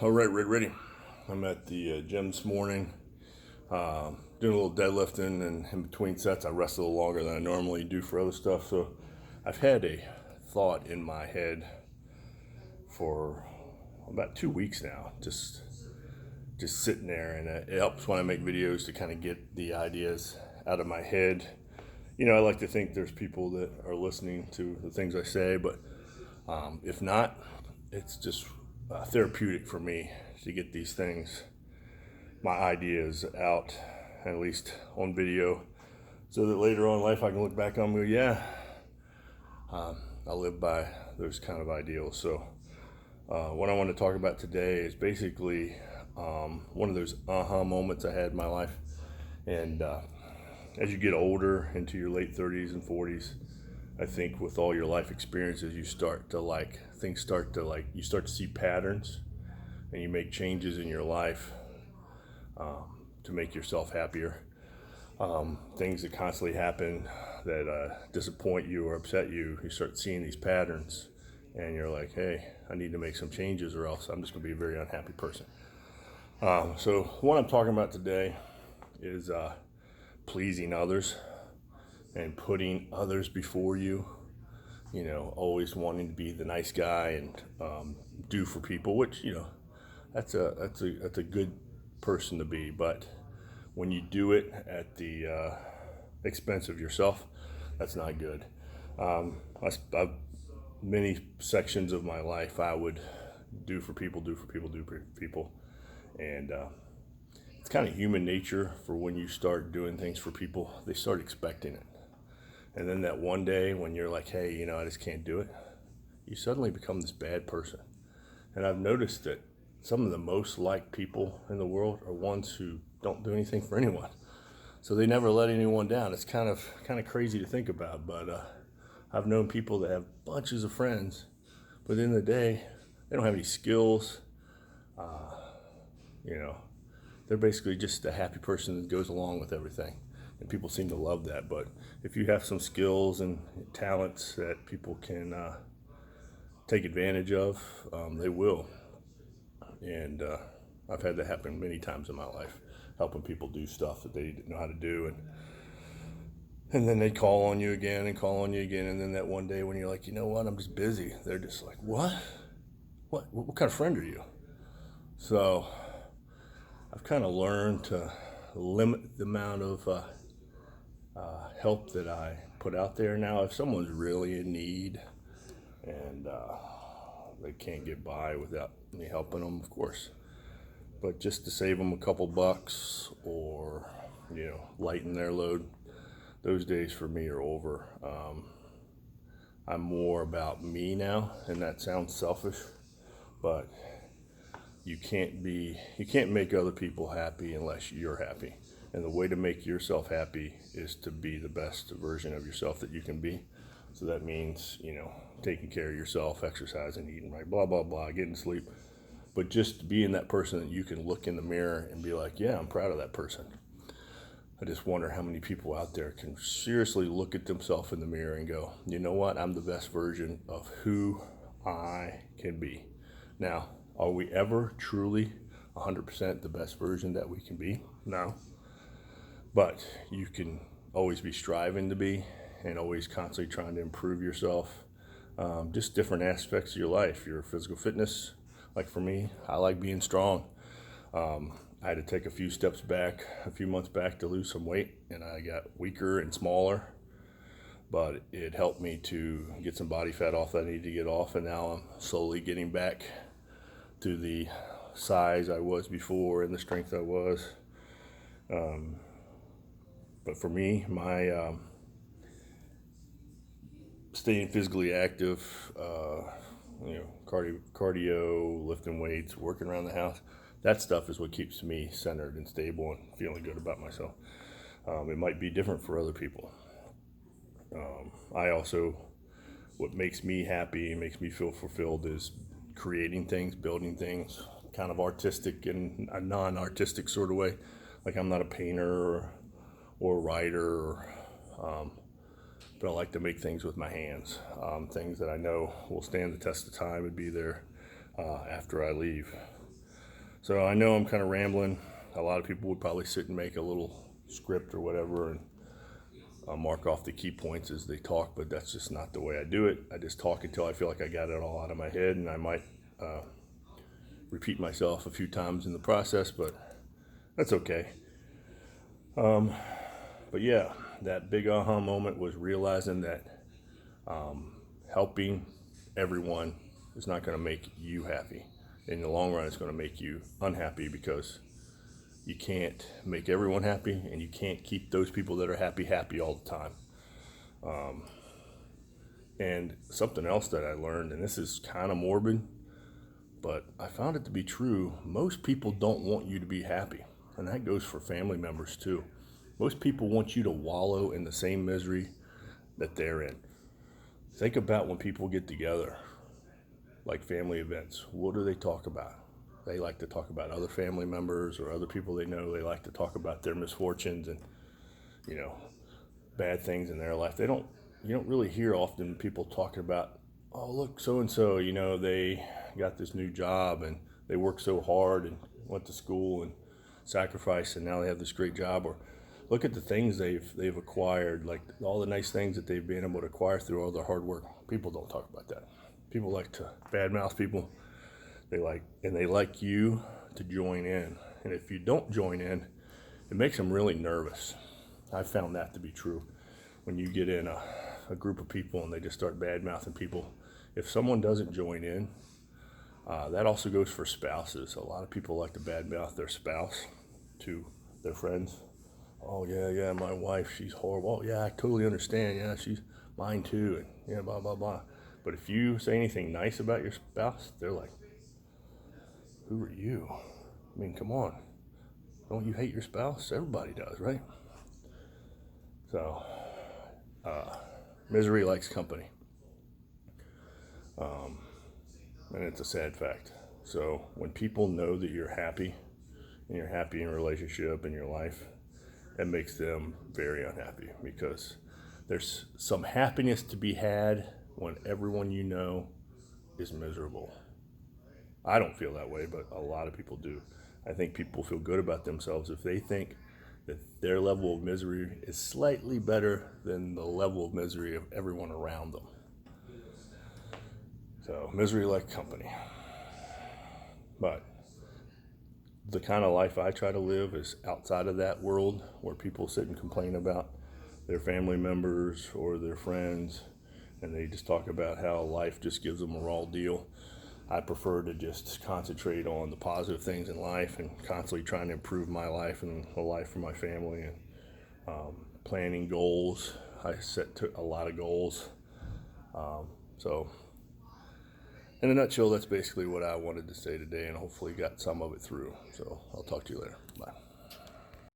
All right, ready. I'm at the gym this morning, doing a little deadlifting, and in between sets, I rest a little longer than I normally do for other stuff. So I've had a thought in my head for about 2 weeks now, just sitting there, and it helps when I make videos to kind of get the ideas out of my head. I like to think there's people that are listening to the things I say, but if not, it's just therapeutic for me to get these things, my ideas out, at least on video, so that later on in life I can look back on and go, yeah, I live by those kind of ideals. So what I want to talk about today is basically one of those aha moments I had in my life. And as you get older into your late 30s and 40s, I think with all your life experiences, you start to see patterns, and you make changes in your life to make yourself happier. Things that constantly happen that disappoint you or upset you, you start seeing these patterns, and you're like, hey, I need to make some changes or else I'm just going to be a very unhappy person. So what I'm talking about today is pleasing others and putting others before you. Always wanting to be the nice guy and do for people, which that's a good person to be. But when you do it at the expense of yourself, that's not good. I've many sections of my life I would do for people, and it's kind of human nature for when you start doing things for people, they start expecting it. And then that one day when you're like, hey, I just can't do it, you suddenly become this bad person. And I've noticed that some of the most liked people in the world are ones who don't do anything for anyone. So they never let anyone down. It's kind of crazy to think about, but I've known people that have bunches of friends, but at the end of the day, they don't have any skills. You know, they're basically just a happy person that goes along with everything. And people seem to love that. But if you have some skills and talents that people can take advantage of, they will. And I've had that happen many times in my life, helping people do stuff that they didn't know how to do. And then they call on you again and call on you again. And then that one day when you're like, you know what, I'm just busy, they're just like, what? What kind of friend are you? So I've kind of learned to limit the amount of help that I put out there. Now, if someone's really in need and they can't get by without me helping them, of course. But just to save them a couple bucks or, lighten their load, those days for me are over. I'm more about me now, and that sounds selfish, but you can't make other people happy unless you're happy. And the way to make yourself happy is to be the best version of yourself that you can be. So that means, taking care of yourself, exercising, eating right, blah, blah, blah, getting sleep. But just being that person that you can look in the mirror and be like, yeah, I'm proud of that person. I just wonder how many people out there can seriously look at themselves in the mirror and go, you know what, I'm the best version of who I can be. Now, are we ever truly 100% the best version that we can be? No. But you can always be striving to be and always constantly trying to improve yourself. Just different aspects of your life, your physical fitness. Like for me, I like being strong. I had to take a few steps back, a few months back to lose some weight, and I got weaker and smaller. But it helped me to get some body fat off that I needed to get off, and now I'm slowly getting back to the size I was before and the strength I was. But for me, my staying physically active, cardio, lifting weights, working around the house, that stuff is what keeps me centered and stable and feeling good about myself. It might be different for other people. What makes me happy and makes me feel fulfilled is creating things, building things, kind of artistic in a non-artistic sort of way. Like I'm not a painter or a writer, but I like to make things with my hands, things that I know will stand the test of time and be there after I leave. So I know I'm kind of rambling. A lot of people would probably sit and make a little script or whatever and mark off the key points as they talk, but that's just not the way I do it. I just talk until I feel like I got it all out of my head, and I might repeat myself a few times in the process, but that's okay. But yeah, that big aha moment was realizing that helping everyone is not going to make you happy. In the long run, it's going to make you unhappy, because you can't make everyone happy, and you can't keep those people that are happy all the time. And something else that I learned, and this is kind of morbid, but I found it to be true. Most people don't want you to be happy, and that goes for family members too. Most people want you to wallow in the same misery that they're in. Think about when people get together, like family events. What do they talk about? They like to talk about other family members or other people they know. They like to talk about their misfortunes and, you know, bad things in their life. You don't really hear often people talking about, oh, look, so and so, they got this new job and they worked so hard and went to school and sacrificed, and now they have this great job. Or look at the things they've acquired, like all the nice things that they've been able to acquire through all their hard work. People don't talk about that. People like to badmouth people. They like you to join in, and if you don't join in, it makes them really nervous. I found that to be true. When you get in a group of people and they just start bad-mouthing people, if someone doesn't join in, that also goes for spouses. A lot of people like to bad-mouth their spouse to their friends. Oh, yeah, my wife, she's horrible. Oh, yeah, I totally understand. Yeah, she's mine too. And yeah, blah, blah, blah. But if you say anything nice about your spouse, they're like, who are you? I mean, come on. Don't you hate your spouse? Everybody does, right? So, misery likes company. And it's a sad fact. So when people know that you're happy, and you're happy in a relationship in your life, that makes them very unhappy, because there's some happiness to be had when everyone you know is miserable. I don't feel that way, but a lot of people do. I think people feel good about themselves if they think that their level of misery is slightly better than the level of misery of everyone around them. So misery like company. But the kind of life I try to live is outside of that world, where people sit and complain about their family members or their friends, and they just talk about how life just gives them a raw deal. I prefer to just concentrate on the positive things in life and constantly trying to improve my life and the life for my family, and planning goals. I set a lot of goals. So in a nutshell, that's basically what I wanted to say today, and hopefully got some of it through. So I'll talk to you later. Bye.